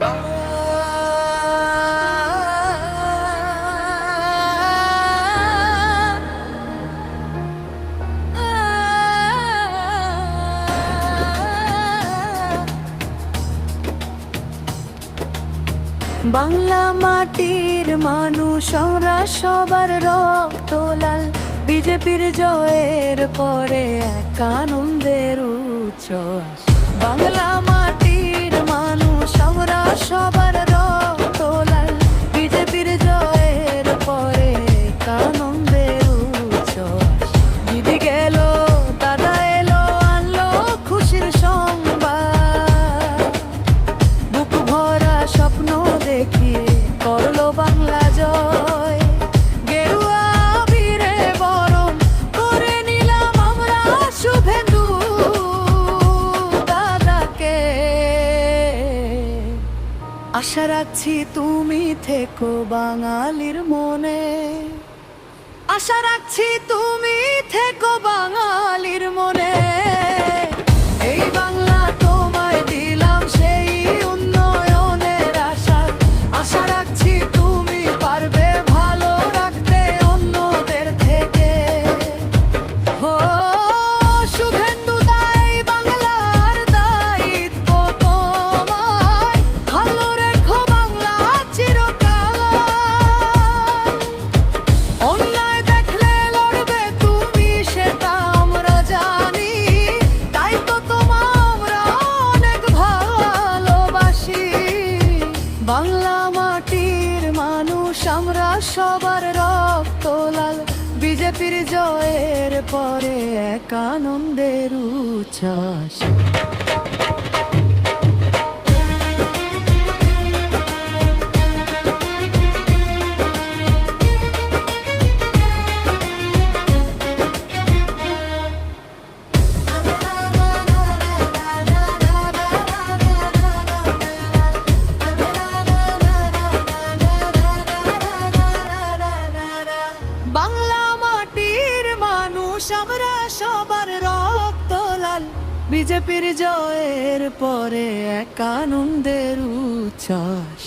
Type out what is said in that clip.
বাংলা মাটির মানুষ আমরা সবার রক্ত লাল। বিজেপির জয়ের পরে এক আনন্দের উচ্ছ্বাস। বাংলা মাটির মানুষ আমরা সবার রক্ত লাল। বিজেপির জয়ের পরে এক আনন্দের উচ্ছ্বাস। দিদি গেল দাদা এলো আনলো খুশির সংবাদ। বুক ভরা স্বপ্ন দেখিয়ে করলো বাংলা জয়। গেরুয়া বীরে বরণ করে নিলাম আমরা শুভেন্দু দাদাকে। আশা রাখছি তুমি থেকো বাঙালির মনে। আশা রাখছি তুমি থেকো বাঙালির মনে। এই বাংলা তোমায় দিলাম সেই উন্নয়নের আশা। আশা রাখছি তুমি পারবে ভালো রাখতে অন্যদের থেকে। ও শুভেন্দু দাই বাংলার দায়িত্ব তোমায়। ভালো রেখো বাংলা চিরকাল। অন্যায় দেখলে লড়বে তুমি সেটা আমরা জানি। তাই তো তোমায় আমরা অনেক ভালোবাসি। বাংলা মাটির মানুষ আমরা সবার রক্ত লাল। বিজেপির জয়ের পরে এক আনন্দের উচ্ছ্বাস। বাংলা মাটির মানুষ আমরা সবার রক্ত লাল। বিজেপির জয়ের পরে এক আনন্দের উচ্ছ্বাস।